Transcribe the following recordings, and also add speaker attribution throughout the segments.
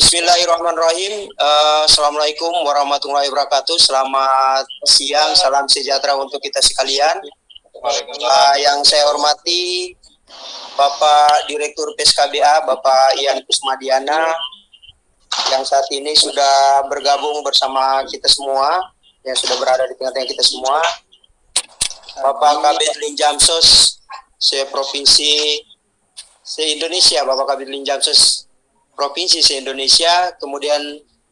Speaker 1: Bismillahirrahmanirrahim. Assalamualaikum warahmatullahi wabarakatuh. Selamat siang, salam sejahtera untuk kita sekalian. Yang saya hormati Bapak Direktur PSKBA, Bapak Ian Kusmadiana, yang saat ini sudah bergabung bersama kita semua, yang sudah berada di tengah-tengah kita semua. Bapak Kabid Linjamsos se-Provinsi se-Indonesia, Bapak Kabid Linjamsos Provinsi se-Indonesia, kemudian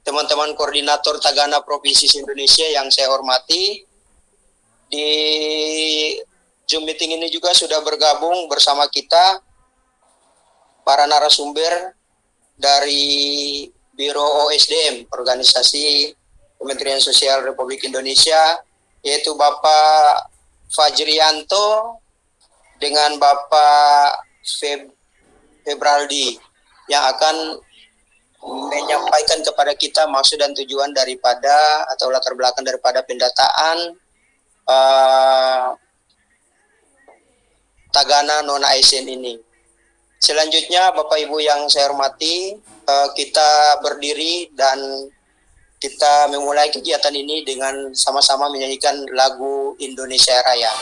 Speaker 1: teman-teman koordinator Tagana Provinsi se-Indonesia yang saya hormati. Di Zoom meeting ini juga sudah bergabung bersama kita para narasumber dari Biro OSDM, Organisasi Kementerian Sosial Republik Indonesia, yaitu Bapak Fajrianto dengan Bapak Febraldi, yang akan menyampaikan kepada kita maksud dan tujuan daripada atau latar belakang daripada pendataan Tagana non-ASN ini. Selanjutnya, Bapak Ibu yang saya hormati, kita berdiri dan kita memulai kegiatan ini dengan sama-sama menyanyikan lagu Indonesia Raya.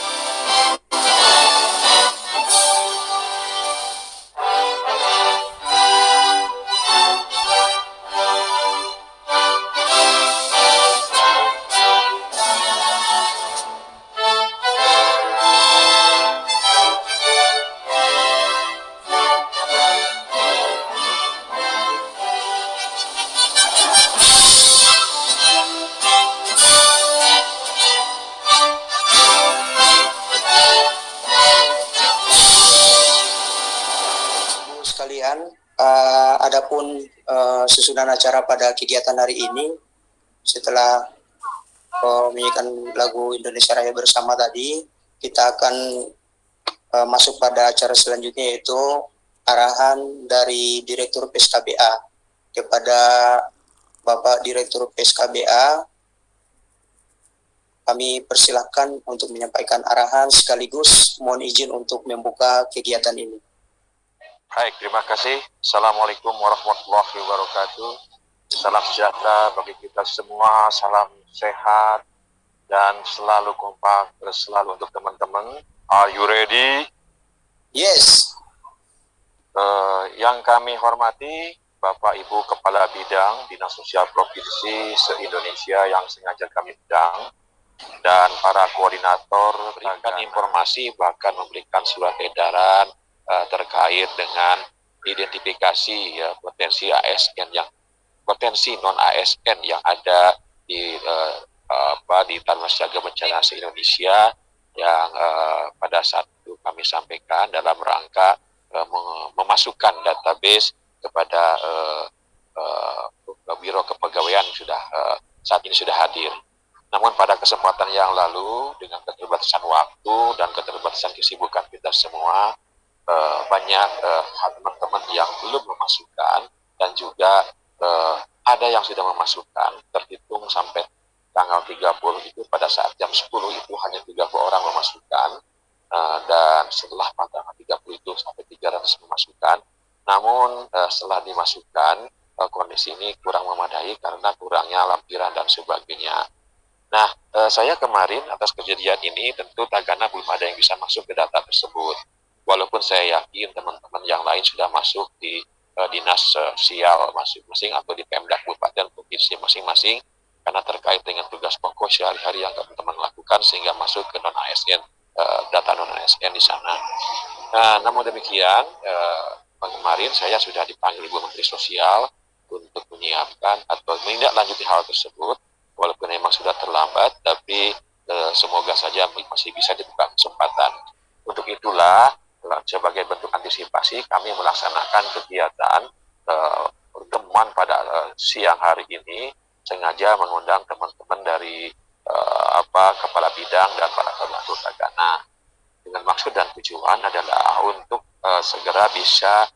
Speaker 1: Adapun susunan acara pada kegiatan hari ini, setelah menyanyikan lagu Indonesia Raya bersama tadi, kita akan masuk pada acara selanjutnya, yaitu arahan dari Direktur PSKBA kepada Bapak Direktur PSKBA. Kami persilahkan untuk menyampaikan arahan sekaligus mohon izin untuk membuka kegiatan ini.
Speaker 2: Baik, terima kasih. Assalamualaikum warahmatullahi wabarakatuh. Salam sejahtera bagi kita semua, salam sehat, dan selalu kompak, selalu untuk teman-teman. Are you ready?
Speaker 1: Yes.
Speaker 2: Yang kami hormati, Bapak Ibu Kepala Bidang Dinas Sosial Provinsi se-Indonesia yang sengaja kami undang, dan para koordinator berikan informasi, bahkan memberikan surat edaran terkait dengan identifikasi potensi ASN potensi non ASN yang ada di Taman Siaga Bencana se-Indonesia, yang pada saat itu kami sampaikan dalam rangka memasukkan database kepada Biro Kepegawaian sudah saat ini sudah hadir. Namun pada kesempatan yang lalu, dengan keterbatasan waktu dan keterbatasan kesibukan kita semua, banyak teman-teman yang belum memasukkan, dan juga ada yang sudah memasukkan. Terhitung sampai tanggal 30 itu, pada saat jam 10 itu hanya 30 orang memasukkan, dan setelah tanggal 30 itu sampai 300 memasukkan. Namun setelah dimasukkan, kondisi ini kurang memadai karena kurangnya lampiran dan sebagainya. Nah, saya kemarin atas kejadian ini tentu Tagana belum ada yang bisa masuk ke data tersebut. Walaupun saya yakin teman-teman yang lain sudah masuk di dinas sosial masing-masing atau di Pemda Kabupaten Provinsi masing-masing, karena terkait dengan tugas pokok sehari-hari yang teman-teman lakukan sehingga masuk ke non-ASN, data non-ASN di sana. Namun demikian, kemarin saya sudah dipanggil Ibu Menteri Sosial untuk menyiapkan atau menindaklanjuti hal tersebut, walaupun memang sudah terlambat, tapi semoga saja masih bisa dibuka kesempatan. Untuk itulah, sebagai bentuk antisipasi, kami melaksanakan kegiatan pertemuan pada siang hari ini, sengaja mengundang teman-teman dari kepala bidang dan para koordinator Tagana, dengan maksud dan tujuan adalah untuk segera bisa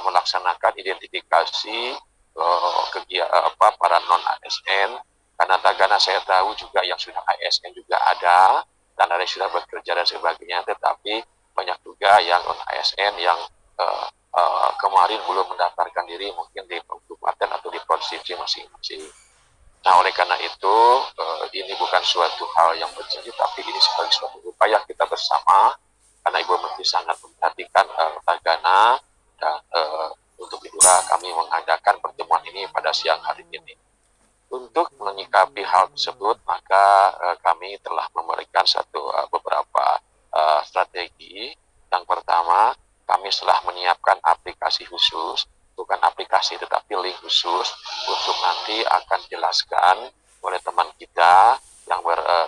Speaker 2: melaksanakan identifikasi para non ASN, karena Tagana saya tahu juga yang sudah ASN juga ada dan ada yang sudah bekerja dan sebagainya, tetapi banyak juga yang non-ASN yang kemarin belum mendaftarkan diri, mungkin di kabupaten atau di CV masing-masing. Nah, oleh karena itu, ini bukan suatu hal yang berjanji, tapi ini sebagai suatu upaya kita bersama, karena Ibu Menteri sangat memperhatikan Tagana, dan untuk itulah kami mengadakan pertemuan ini pada siang hari ini. Untuk menyikapi hal tersebut, maka kami telah memberikan beberapa strategi. Yang pertama, kami telah menyiapkan aplikasi khusus, bukan aplikasi tetapi link khusus untuk nanti akan dijelaskan oleh teman kita yang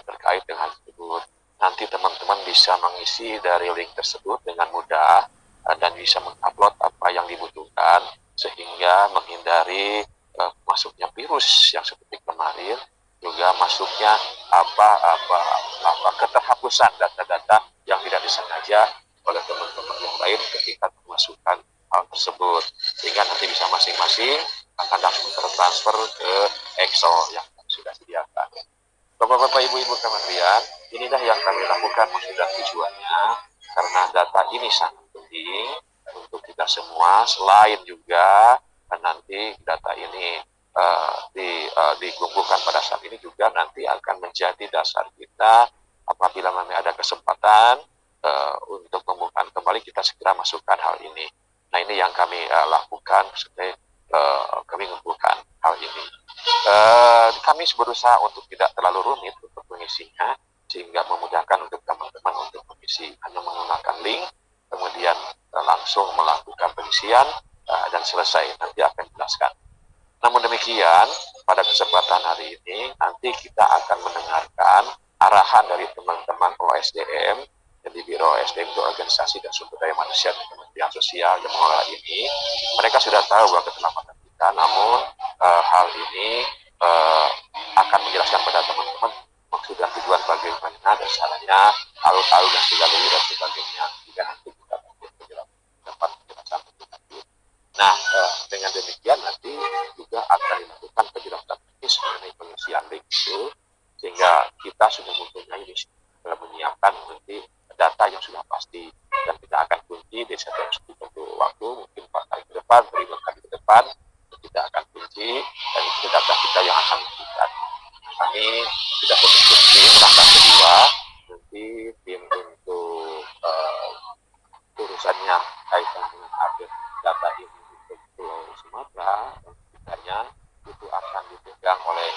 Speaker 2: terkait dengan tersebut. Nanti teman-teman bisa mengisi dari link tersebut dengan mudah dan bisa mengupload apa yang dibutuhkan sehingga menghindari masuknya virus yang seperti kemarin, juga masuknya keterhapusan data-data yang tidak disengaja oleh teman-teman yang lain ketika memasukkan hal tersebut, sehingga nanti bisa masing-masing akan langsung tertransfer ke Excel yang sudah disediakan. Bapak-bapak, ibu-ibu kementerian, inilah yang kami lakukan maksud dan tujuannya, karena data ini sangat penting untuk kita semua. Selain juga nanti data ini dikumpulkan pada saat ini juga nanti akan menjadi dasar kita apabila memang ada kesempatan untuk membuka kembali, kita segera masukkan hal ini. Nah, ini yang kami lakukan supaya kami mengumpulkan hal ini. Kami berusaha untuk tidak terlalu rumit untuk mengisinya, sehingga memudahkan untuk teman-teman untuk mengisi. Hanya menggunakan link, kemudian langsung melakukan pengisian dan selesai. Nanti akan dijelaskan. Namun demikian, pada kesempatan hari ini, nanti kita akan mendengarkan arahan dari teman-teman OSDM, jadi Biro SDM itu Organisasi dan Sumber Daya Manusia di Kementerian Sosial yang mengelola ini. Mereka sudah tahu bahwa keterlambatan kita, namun hal ini akan menjelaskan pada teman-teman maksud dan tujuan bagaimana dasarnya, alur-alur yang sudah lalu dan sebagainya. Jika nanti kita dapat penjelasan lebih lanjut. Nah, dengan demikian nanti juga akan dilakukan penjelasan teknis mengenai pengisian link itu, sehingga kita sudah mempunyai dalam menyiapkan nanti data yang sudah pasti, dan kita akan kunci di setiap waktu, mungkin 4 hari ke depan, 5 hari ke depan, kita akan kunci, dan itu data kita yang akan diberikan. Kami sudah membentuk tim langkah kedua, nanti tim untuk urusannya kaitan dengan update data ini untuk Pulau Sumatera, dan sekitarnya itu akan dipegang oleh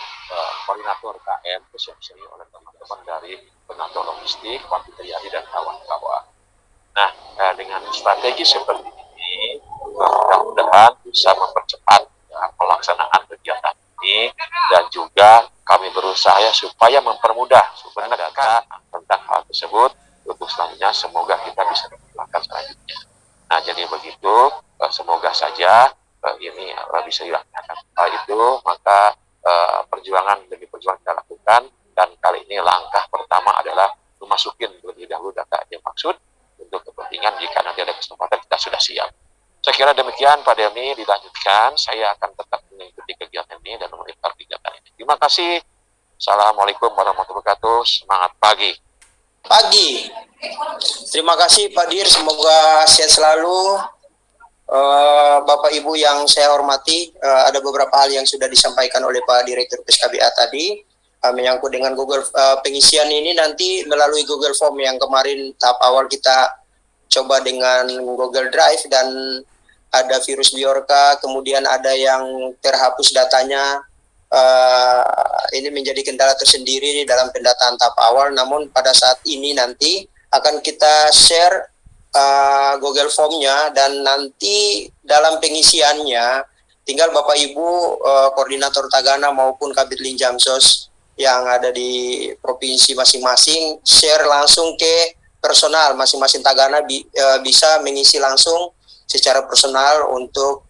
Speaker 2: koordinator KM, khususnya oleh teman-teman dari koordinator logistik, Pak Fitriadi dan kawan-kawan. Nah, dengan strategi seperti ini, mudah-mudahan bisa mempercepat pelaksanaan kegiatan ini, dan juga kami berusaha supaya mempermudah data tentang hal tersebut untuk selanjutnya semoga kita bisa melakukan selanjutnya. Nah, jadi begitu, semoga saja ini bisa dilaksanakan. Itu maka perjuangan demi perjuangan kita lakukan, dan kali ini langkah pertama adalah memasukin lebih dahulu data yang maksud untuk kepentingan jika nanti ada kesempatan kita sudah siap. Saya kira demikian Pak Delmi, dilanjutkan. Saya akan tetap mengikuti kegiatan ini dan memonitor kegiatan ini. Terima kasih. Assalamualaikum warahmatullahi wabarakatuh. Semangat pagi.
Speaker 1: Pagi. Terima kasih Pak Dir, semoga sehat selalu. Bapak Ibu yang saya hormati, ada beberapa hal yang sudah disampaikan oleh Pak Direktur PSKBA tadi, menyangkut dengan Google pengisian ini nanti melalui Google Form yang kemarin tahap awal kita coba dengan Google Drive, dan ada virus Biorka, kemudian ada yang terhapus datanya. Ini menjadi kendala tersendiri dalam pendataan tahap awal, namun pada saat ini nanti akan kita share Google Form-nya, dan nanti dalam pengisiannya tinggal Bapak Ibu koordinator Tagana maupun Kabid Linjamsos yang ada di provinsi masing-masing share langsung ke personal masing-masing Tagana, bisa mengisi langsung secara personal untuk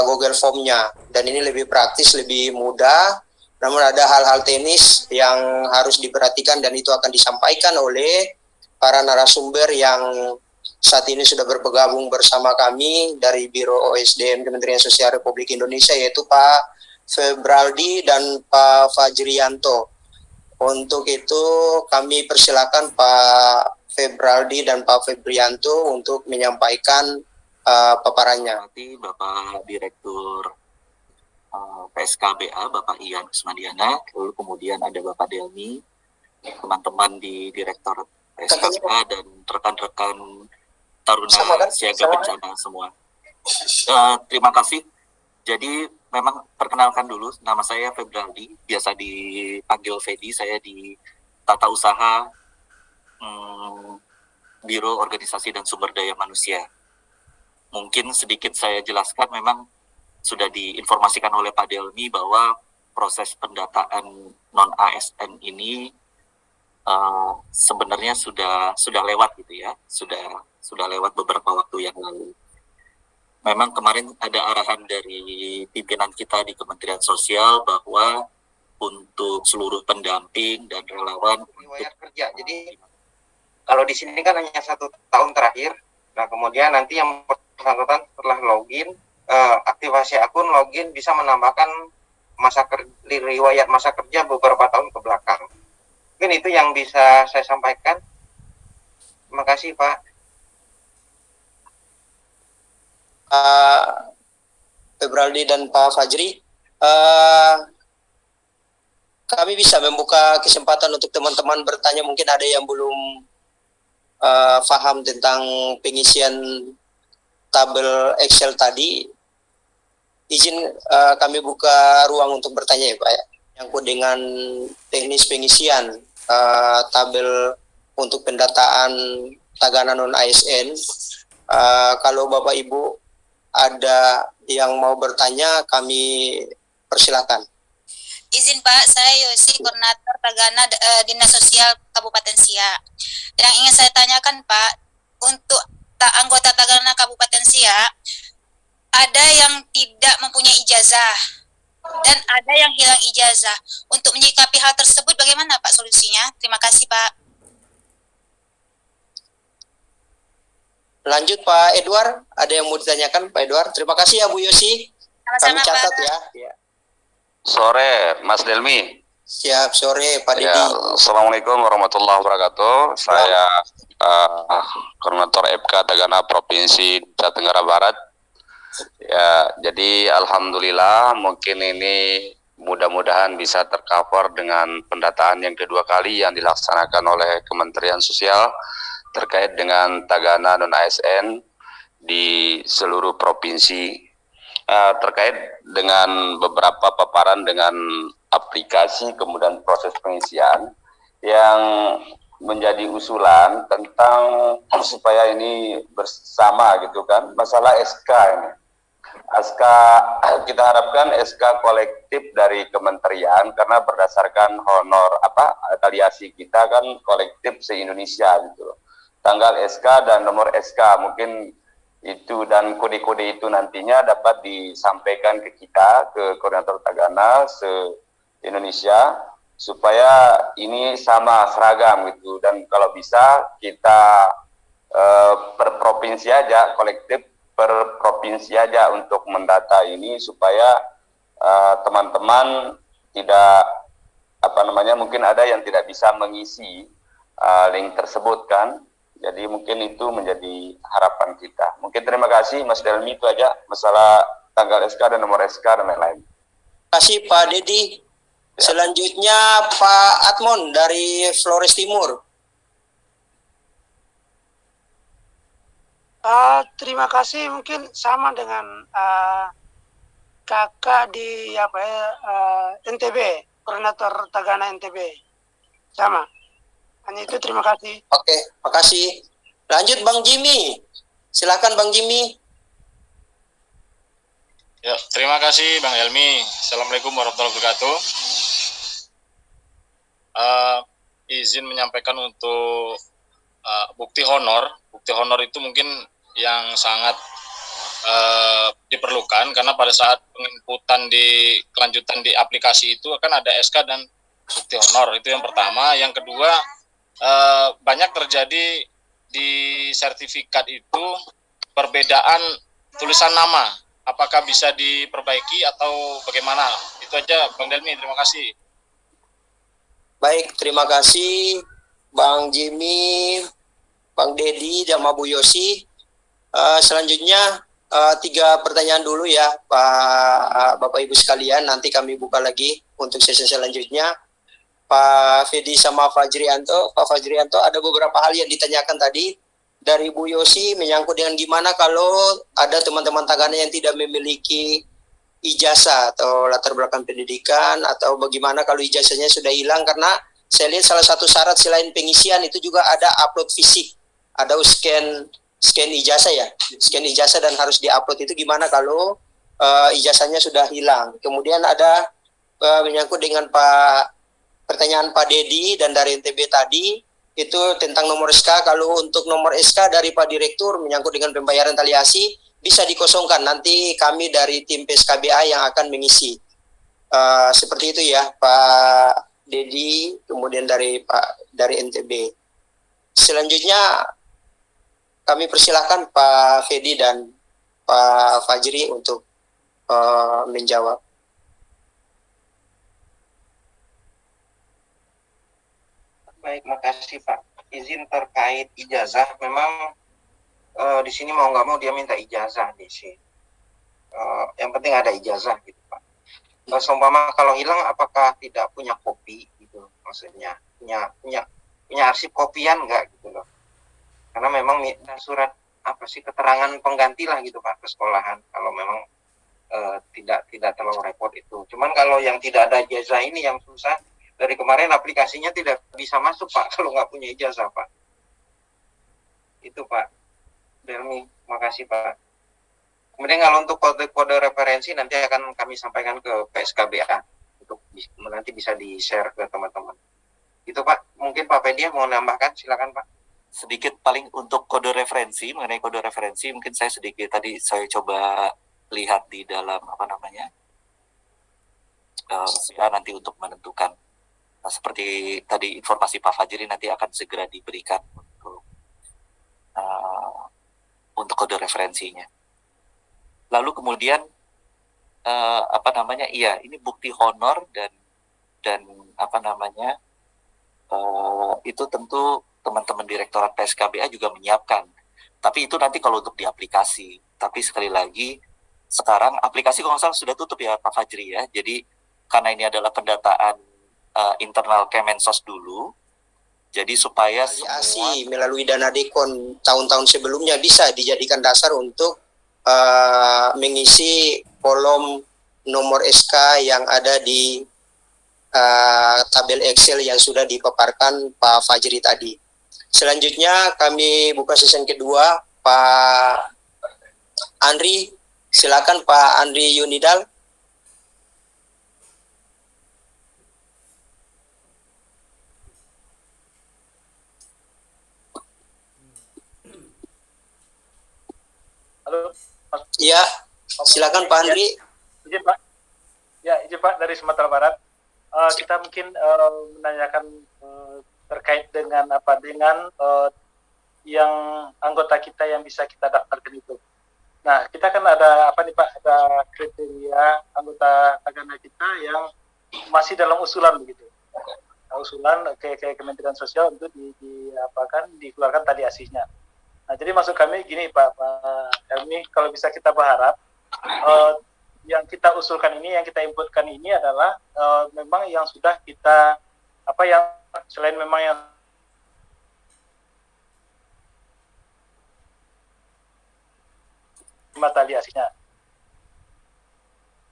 Speaker 1: Google Form-nya, dan ini lebih praktis, lebih mudah. Namun ada hal-hal teknis yang harus diperhatikan, dan itu akan disampaikan oleh para narasumber yang saat ini sudah bergabung bersama kami dari Biro OSDM Kementerian Sosial Republik Indonesia, yaitu Pak Febraldi dan Pak Fajrianto. Untuk itu kami persilakan Pak Febraldi dan Pak Febrianto untuk menyampaikan paparannya.
Speaker 3: Nanti Bapak Direktur SKBA Bapak Ian Kusmadiana, lalu kemudian ada Bapak Delmi, teman-teman di Direktorat SKBA dan rekan-rekan Taruna Siaga Bencana semua. Terima kasih. Jadi memang perkenalkan dulu, nama saya Febraldi, biasa dipanggil Fedi, saya di Tata Usaha Biro Organisasi dan Sumber Daya Manusia. Mungkin sedikit saya jelaskan, memang sudah diinformasikan oleh Pak Delmi bahwa proses pendataan non-ASN ini sebenarnya sudah lewat gitu ya, sudah lewat beberapa waktu yang lalu. Memang kemarin ada arahan dari pimpinan kita di Kementerian Sosial bahwa untuk seluruh pendamping dan relawan
Speaker 4: riwayat kerja. Jadi kalau di sini kan hanya 1 tahun terakhir. Nah kemudian nanti yang bersangkutan setelah login, aktivasi akun login bisa menambahkan riwayat masa kerja beberapa tahun ke belakang. Mungkin itu yang bisa saya sampaikan. Terima kasih Pak.
Speaker 1: Febraldi dan Pak Fajri, kami bisa membuka kesempatan untuk teman-teman bertanya. Mungkin ada yang belum paham tentang pengisian tabel Excel tadi. Izin kami buka ruang untuk bertanya ya Pak ya, nyangkut dengan teknis pengisian tabel untuk pendataan tagana non ASN. Kalau Bapak Ibu ada yang mau bertanya, kami persilakan.
Speaker 5: Izin Pak, saya Yosi, Koordinator Tagana Dinas Sosial Kabupaten Siak. Yang ingin saya tanyakan Pak, untuk anggota Tagana Kabupaten Siak, ada yang tidak mempunyai ijazah dan ada yang hilang ijazah. Untuk menyikapi hal tersebut bagaimana Pak solusinya? Terima kasih Pak.
Speaker 1: Lanjut Pak Edward, ada yang mau ditanyakan Pak Edward? Terima kasih ya Bu Yosi.
Speaker 5: Sama-sama,
Speaker 1: kami catat
Speaker 5: Pak.
Speaker 1: ya.
Speaker 2: Sore, Mas Delmi.
Speaker 1: Siap, sore Pak Dedi.
Speaker 2: Ya, Assalamualaikum warahmatullahi wabarakatuh. Saya Koordinator FK Tagana Provinsi Nusa Tenggara Barat. Ya, jadi alhamdulillah mungkin ini mudah-mudahan bisa tercover dengan pendataan yang kedua kali yang dilaksanakan oleh Kementerian Sosial terkait dengan tagana non-ASN di seluruh provinsi, terkait dengan beberapa paparan dengan aplikasi kemudian proses pengisian yang menjadi usulan tentang supaya ini bersama gitu kan, masalah SK ini. SK kita harapkan SK kolektif dari kementerian karena berdasarkan honor afiliasi kita kan kolektif se-Indonesia gitu loh. Tanggal SK dan nomor SK mungkin itu dan kode-kode itu nantinya dapat disampaikan ke kita, ke Koordinator Tagana se-Indonesia supaya ini sama seragam gitu, dan kalau bisa kita per provinsi aja, kolektif per provinsi aja untuk mendata ini supaya teman-teman tidak mungkin ada yang tidak bisa mengisi link tersebut kan. Jadi mungkin itu menjadi harapan kita. Mungkin terima kasih Mas Delmi, itu aja masalah tanggal SK dan nomor SK dan lain-lain.
Speaker 1: Terima kasih Pak Dedi. Ya. Selanjutnya Pak Atmon dari Flores Timur.
Speaker 6: Terima kasih, mungkin sama dengan kakak di NTB, Koordinator Tagana NTB. Sama. Hanya itu, terima kasih.
Speaker 1: Oke, makasih. Lanjut Bang Jimmy. Silakan Bang Jimmy.
Speaker 7: Ya, terima kasih Bang Helmi. Assalamualaikum warahmatullahi wabarakatuh. Izin menyampaikan untuk bukti honor. Bukti honor itu mungkin yang sangat diperlukan karena pada saat penginputan di kelanjutan di aplikasi itu akan ada SK dan bukti honor. Itu yang pertama. Yang kedua, banyak terjadi di sertifikat itu perbedaan tulisan nama. Apakah bisa diperbaiki atau bagaimana? Itu aja Bang Delmi, terima kasih.
Speaker 1: Baik, terima kasih Bang Jimmy, Bang Dedi, dan Bu Yosi. Selanjutnya 3 pertanyaan dulu ya Pak Bapak Ibu sekalian, nanti kami buka lagi untuk sesi selanjutnya. Pak Fedi sama Fajrianto. Pak Fajrianto, ada beberapa hal yang ditanyakan tadi dari Bu Yosi menyangkut dengan gimana kalau ada teman-teman Tagana yang tidak memiliki ijazah atau latar belakang pendidikan, atau bagaimana kalau ijazahnya sudah hilang, karena saya lihat salah satu syarat selain pengisian itu juga ada upload fisik, ada scan ijazah ya, scan ijazah dan harus diupload. Itu gimana kalau ijazahnya sudah hilang. Kemudian ada menyangkut dengan pertanyaan Pak Dedi dan dari NTB tadi, itu tentang nomor SK. Kalau untuk nomor SK dari Pak Direktur menyangkut dengan pembayaran taliasi, bisa dikosongkan, nanti kami dari tim PSKBA yang akan mengisi. Seperti itu ya Pak Dedi, kemudian dari NTB. Selanjutnya kami persilahkan Pak Fedi dan Pak Fajri untuk menjawab.
Speaker 4: Baik, makasih Pak. Izin terkait ijazah, memang di sini mau nggak mau dia minta ijazah di sini. Yang penting ada ijazah gitu Pak. Seumpama kalau hilang, apakah tidak punya kopi gitu, maksudnya punya arsip kopian nggak gitu loh? Karena memang minta surat keterangan pengganti lah gitu Pak ke sekolahan. Kalau memang tidak terlalu repot itu. Cuman kalau yang tidak ada ijazah ini yang susah. Dari kemarin aplikasinya tidak bisa masuk Pak kalau nggak punya ijazah Pak. Itu Pak Delmi, makasih Pak. Kemudian kalau untuk kode referensi nanti akan kami sampaikan ke PSKBA untuk nanti bisa di-share ke teman-teman. Itu Pak, mungkin Pak Fedia mau nambahkan, silakan Pak.
Speaker 3: Sedikit paling untuk kode referensi, mengenai kode referensi mungkin saya sedikit tadi saya coba lihat di dalam nanti untuk menentukan. Nah, seperti tadi informasi Pak Fajri nanti akan segera diberikan untuk kode referensinya. Lalu kemudian iya, ini bukti honor dan itu tentu teman-teman Direktorat PSKBA juga menyiapkan. Tapi itu nanti kalau untuk di aplikasi. Tapi sekali lagi, sekarang aplikasi kalau nggak salah sudah tutup ya Pak Fajri ya. Jadi karena ini adalah pendataan internal Kemensos dulu, jadi supaya
Speaker 1: semua melalui dana dekon tahun-tahun sebelumnya bisa dijadikan dasar untuk mengisi kolom nomor SK yang ada di tabel Excel yang sudah dipaparkan Pak Fajri tadi. Selanjutnya kami buka sesi kedua, Pak Andri, silakan Pak Andri Yunidal.
Speaker 8: Halo.
Speaker 1: Iya, silakan Pak Andri.
Speaker 8: Izin Pak. Ya, izin Pak dari Sumatera Barat. Kita mungkin menanyakan terkait dengan yang anggota kita yang bisa kita daftarkan itu. Nah, kita kan ada Pak, ada kriteria anggota Tagana kita yang masih dalam usulan begitu. Usulan ke Kementerian Sosial untuk dikeluarkan tali asihnya. Nah, jadi maksud kami gini Pak Helmi, kalau bisa kita berharap yang kita usulkan ini, yang kita inputkan ini adalah memang yang sudah kita yang selain memang yang tali asihnya.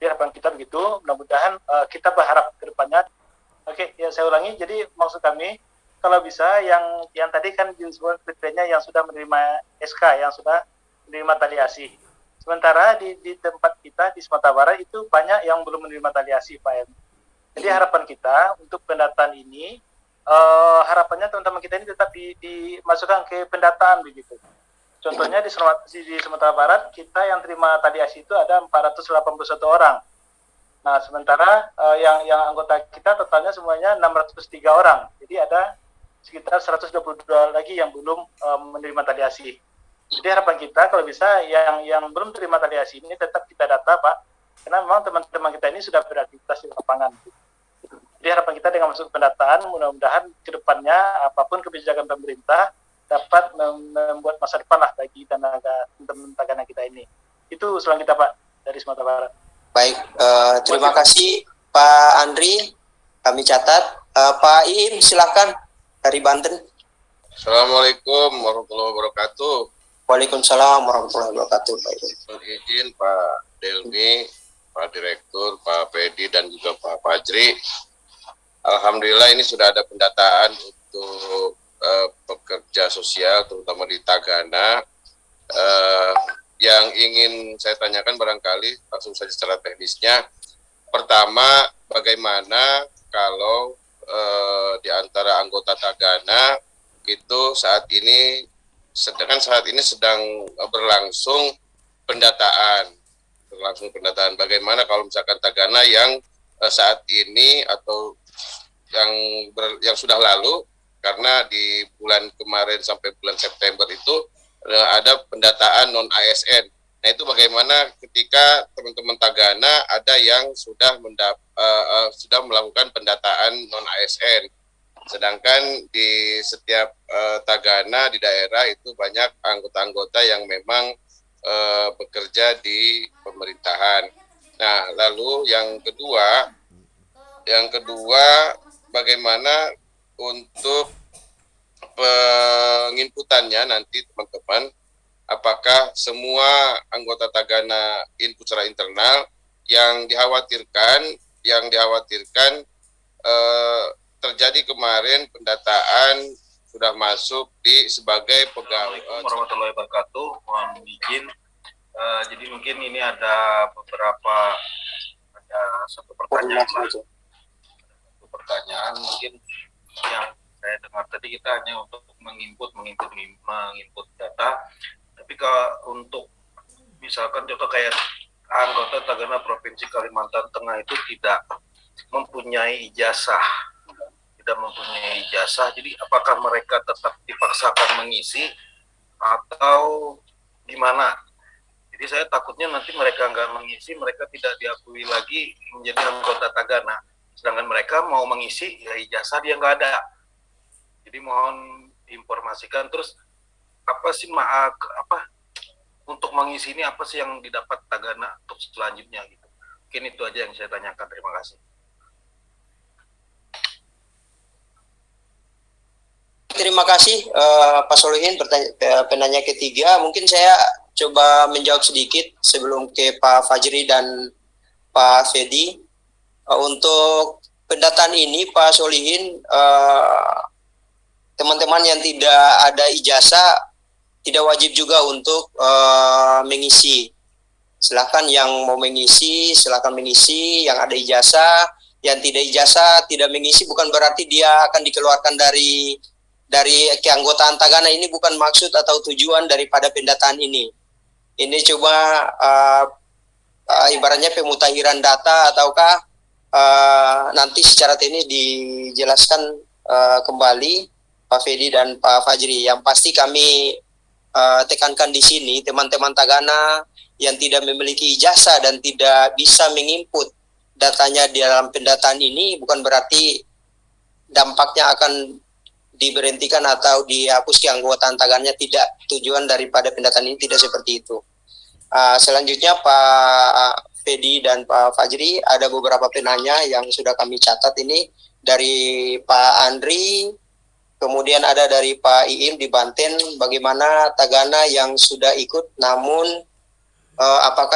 Speaker 8: Jadi harapan kita begitu, mudah-mudahan kita berharap ke depannya. Oke, ya saya ulangi. Jadi maksud kami kalau bisa yang tadi kan disebut kriterianya yang sudah menerima SK, yang sudah menerima tali asih. Sementara di tempat kita di Sumatera Barat itu banyak yang belum menerima tali asih, Pak M. Jadi harapan kita untuk pendataan ini, harapannya teman-teman kita ini tetap dimasukkan ke pendataan begitu. Contohnya di Sumatera Barat kita yang terima tali asih itu ada 481 orang. Nah, sementara yang anggota kita totalnya semuanya 603 orang. Jadi ada sekitar 122 lagi yang belum menerima tali asih. Jadi harapan kita kalau bisa yang belum terima tali asih ini tetap kita data Pak, karena memang teman-teman kita ini sudah beraktivitas di lapangan. Jadi harapan kita dengan masuk pendataan, mudah-mudahan ke depannya apapun kebijakan pemerintah dapat membuat masa depan lah bagi teman-teman Tagana kita ini. Itu usulan kita Pak dari Sumatera Barat.
Speaker 1: Baik, terima kasih Pak Andri, kami catat. Pak Iim, silakan dari Banten.
Speaker 9: Assalamualaikum warahmatullahi wabarakatuh.
Speaker 1: Waalaikumsalam warahmatullahi wabarakatuh.
Speaker 9: Mohon izin Pak Delmi, Pak Direktur, Pak Pedi, dan juga Pak Fajri. Alhamdulillah ini sudah ada pendataan untuk pekerja sosial, terutama di Tagana. Yang ingin saya tanyakan barangkali langsung saja secara teknisnya. Pertama, bagaimana kalau di antara anggota Tagana itu saat ini sedang berlangsung pendataan. Bagaimana kalau misalkan Tagana yang saat ini atau yang sudah lalu, karena di bulan kemarin sampai bulan September itu ada pendataan non ASN. Nah itu bagaimana ketika teman-teman Tagana ada yang sudah melakukan pendataan non ASN, sedangkan di setiap Tagana di daerah itu banyak anggota-anggota yang memang bekerja di pemerintahan. Nah lalu yang kedua bagaimana untuk penginputannya nanti teman-teman, apakah semua anggota Tagana input secara internal? Yang dikhawatirkan terjadi kemarin pendataan sudah masuk sebagai pegawai.
Speaker 10: Assalamualaikum warahmatullahi wabarakatuh. Mohon izin. Jadi mungkin ini ada satu pertanyaan mungkin yang saya dengar tadi, kita hanya untuk menginput data, tapi kalau untuk misalkan contoh kayak anggota Tagana Provinsi Kalimantan Tengah itu tidak mempunyai ijazah, jadi apakah mereka tetap dipaksakan mengisi atau gimana? Jadi saya takutnya nanti mereka nggak mengisi, mereka tidak diakui lagi menjadi anggota Tagana, sedangkan mereka mau mengisi ya ijazah dia nggak ada. Jadi mohon diinformasikan. Terus apa sih untuk mengisi ini apa sih yang didapat Tagana untuk selanjutnya gitu. Mungkin itu aja yang saya tanyakan. Terima kasih.
Speaker 1: Terima kasih Pak Solihin, penanya ketiga. Mungkin saya coba menjawab sedikit sebelum ke Pak Fajri dan Pak Fedi. Untuk pendataan ini Pak Solihin, teman-teman yang tidak ada ijazah tidak wajib juga untuk mengisi. Silakan yang mau mengisi, silakan mengisi. Yang ada ijazah, yang tidak ijazah tidak mengisi, bukan berarti dia akan dikeluarkan dari keanggotaan Tagana. Ini bukan maksud atau tujuan daripada pendataan ini. Ini cuma ibaratnya pemutakhiran data, ataukah nanti secara teknis dijelaskan kembali Pak Fedi dan Pak Fajri. Yang pasti kami tekankan di sini, teman-teman Tagana yang tidak memiliki ijazah dan tidak bisa menginput datanya di dalam pendataan ini, bukan berarti dampaknya akan diberhentikan atau dihapus keanggotaan Tagananya. Tidak, tujuan daripada pendataan ini tidak seperti itu. Selanjutnya Pak Fedi dan Pak Fajri, ada beberapa penanya yang sudah kami catat ini dari Pak Andri. Kemudian ada dari Pak Iim di Banten, bagaimana Tagana yang sudah ikut namun apakah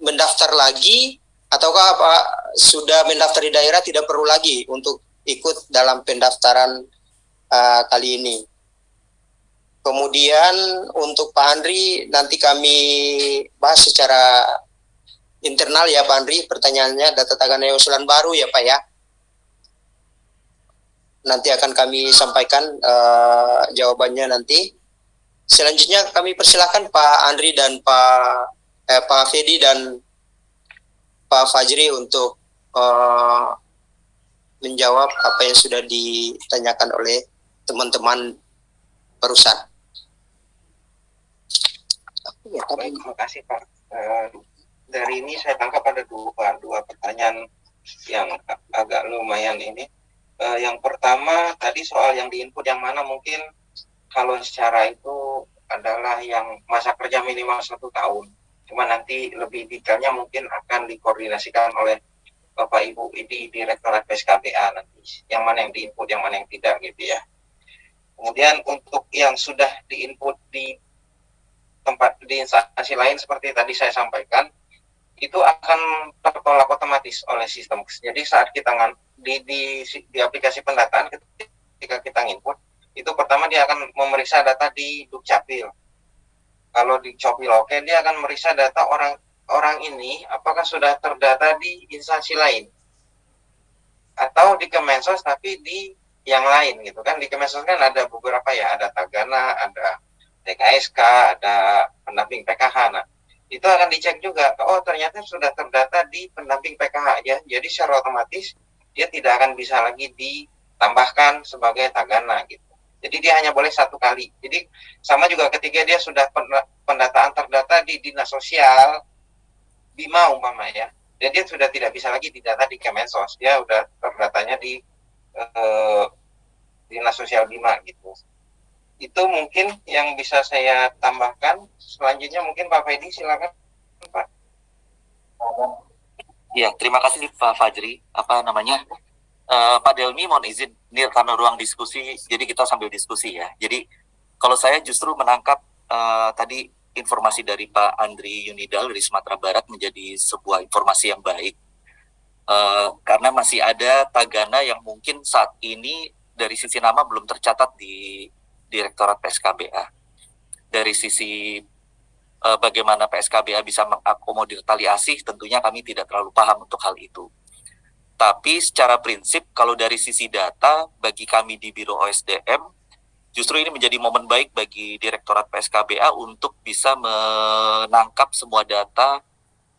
Speaker 1: mendaftar lagi ataukah sudah mendaftar di daerah tidak perlu lagi untuk ikut dalam pendaftaran kali ini. Kemudian untuk Pak Andri nanti kami bahas secara internal ya Pak Andri, pertanyaannya data Tagana usulan baru ya Pak ya. Nanti akan kami sampaikan jawabannya nanti. Selanjutnya kami persilakan Pak Andri dan Pak Fedi dan Pak Fajri untuk menjawab apa yang sudah ditanyakan oleh teman-teman barusan.
Speaker 4: Baik, terima kasih Pak. Dari ini saya tangkap ada dua pertanyaan yang agak lumayan ini. Yang pertama tadi soal yang diinput yang mana, mungkin kalau secara itu adalah yang masa kerja minimal 1 tahun. Cuma nanti lebih detailnya mungkin akan dikoordinasikan oleh Bapak Ibu di Direktorat PSKBA nanti. Yang mana yang diinput, yang mana yang tidak gitu ya. Kemudian untuk yang sudah diinput di tempat di instansi lain seperti tadi saya sampaikan, itu akan tertolak otomatis oleh sistem. Jadi saat kita di aplikasi pendataan ketika kita input, itu pertama dia akan memeriksa data di Dukcapil. Kalau di Dukcapil oke, dia akan memeriksa data orang ini apakah sudah terdata di instansi lain atau di Kemensos tapi di yang lain gitu kan. Di Kemensos kan ada beberapa ya, ada Tagana, ada TKSK, ada pendamping PKH. Nah, itu akan dicek juga. Oh, ternyata sudah terdata di pendamping PKH ya. Jadi secara otomatis dia tidak akan bisa lagi ditambahkan sebagai Tagana gitu. Jadi dia hanya boleh 1 kali. Jadi sama juga ketika dia sudah pendataan terdata di Dinas Sosial Bima umpama ya. Dan dia sudah tidak bisa lagi didata di Kemensos. Dia udah terdatanya di Dinas Sosial Bima gitu. Itu mungkin yang bisa saya tambahkan. Selanjutnya mungkin Pak Fedi, silakan Pak.
Speaker 3: Ya, terima kasih Pak Fajri. Pak Delmi mohon izin, ini karena ruang diskusi, jadi kita sambil diskusi ya. Jadi kalau saya justru menangkap tadi informasi dari Pak Andri Yunidal dari Sumatera Barat menjadi sebuah informasi yang baik. Karena masih ada Tagana yang mungkin saat ini dari sisi nama belum tercatat di Direktorat PSKBA. Dari sisi bagaimana PSKBA bisa mengakomodir tali asih, tentunya kami tidak terlalu paham untuk hal itu. Tapi secara prinsip, kalau dari sisi data, bagi kami di Biro OSDM, justru ini menjadi momen baik bagi Direktorat PSKBA untuk bisa menangkap semua data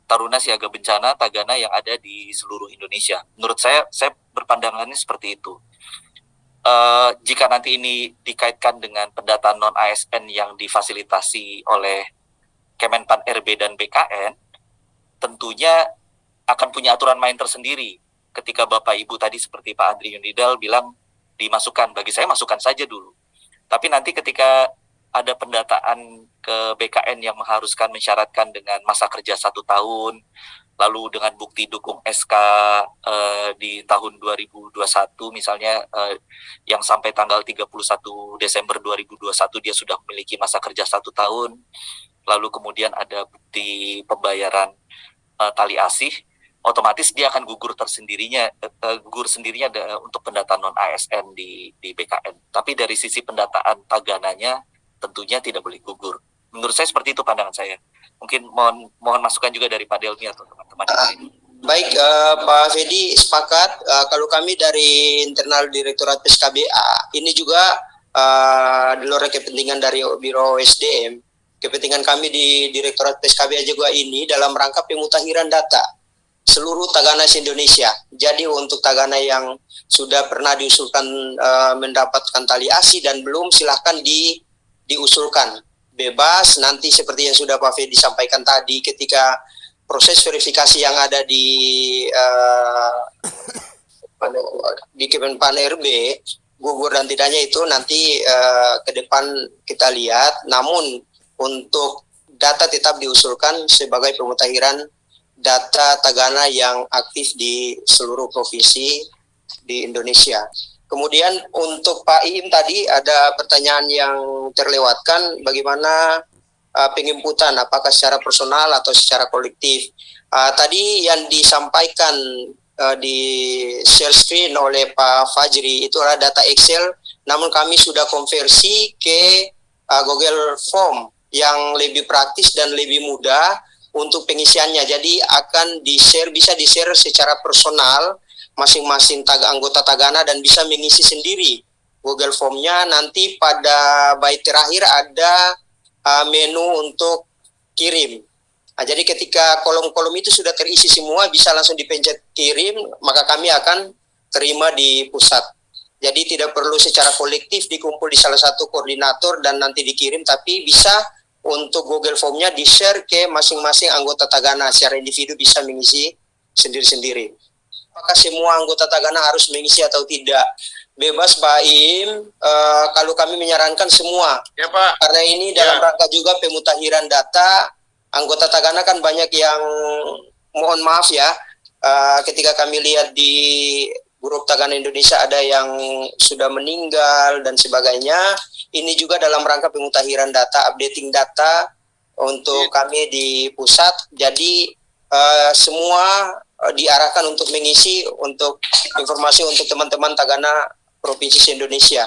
Speaker 3: Taruna Siaga Bencana Tagana yang ada di seluruh Indonesia. Menurut saya berpandangannya seperti itu. Jika nanti ini dikaitkan dengan pendataan non-ASN yang difasilitasi oleh Kemenpan RB dan BKN, tentunya akan punya aturan main tersendiri. Ketika Bapak Ibu tadi seperti Pak Andri Yunidal bilang dimasukkan, bagi saya masukkan saja dulu. Tapi nanti ketika ada pendataan ke BKN yang mengharuskan mensyaratkan dengan masa kerja 1 tahun, lalu dengan bukti dukung SK di tahun 2021 misalnya yang sampai tanggal 31 Desember 2021 dia sudah memiliki masa kerja 1 tahun, lalu kemudian ada bukti pembayaran tali asih, otomatis dia akan gugur sendirinya untuk pendataan non-ASN di BKN. Tapi dari sisi pendataan Tagananya tentunya tidak boleh gugur. Menurut saya seperti itu pandangan saya. Mungkin mohon masukan juga dari Pak Delmi atau teman-teman yang lain.
Speaker 1: Baik, Pak Fedi sepakat. Kalau kami dari internal Direktorat PSKBA, ini juga di luar kepentingan dari Biro OSDM, kepentingan kami di Direktorat PSKBA juga ini dalam rangka pemutahiran data seluruh Tagana se-Indonesia. Jadi untuk Tagana yang sudah pernah diusulkan mendapatkan tali asih dan belum, silahkan diusulkan. Bebas, nanti seperti yang sudah Pak Fedi sampaikan tadi, ketika proses verifikasi yang ada di Kemenpan RB, gugur dan tidaknya itu nanti ke depan kita lihat. Namun untuk data tetap diusulkan sebagai pemutahiran data Tagana yang aktif di seluruh provinsi di Indonesia. Kemudian untuk Pak Iim tadi ada pertanyaan yang terlewatkan, bagaimana penginputan, apakah secara personal atau secara kolektif. Tadi yang disampaikan di share screen oleh Pak Fajri itu adalah data Excel, namun kami sudah konversi ke Google Form yang lebih praktis dan lebih mudah untuk pengisiannya. Jadi akan bisa di-share secara personal masing-masing anggota Tagana dan bisa mengisi sendiri Google Form-nya. Nanti pada bait terakhir ada menu untuk kirim. Nah, jadi ketika kolom-kolom itu sudah terisi semua, bisa langsung dipencet kirim, maka kami akan terima di pusat. Jadi tidak perlu secara kolektif dikumpul di salah satu koordinator dan nanti dikirim, tapi bisa untuk Google Form-nya di-share ke masing-masing anggota Tagana, secara individu bisa mengisi sendiri-sendiri. Apakah semua anggota Tagana harus mengisi atau tidak? bebas Pak Im, kalau kami menyarankan semua.
Speaker 9: Ya Pak.
Speaker 1: Karena ini dalam rangka juga pemutakhiran data, anggota Tagana kan banyak yang, mohon maaf ya, ketika kami lihat di grup Tagana Indonesia ada yang sudah meninggal dan sebagainya. Ini juga dalam rangka pemutakhiran data, updating data untuk kami di pusat. Jadi semua diarahkan untuk mengisi untuk informasi untuk teman-teman Tagana Provinsi Indonesia.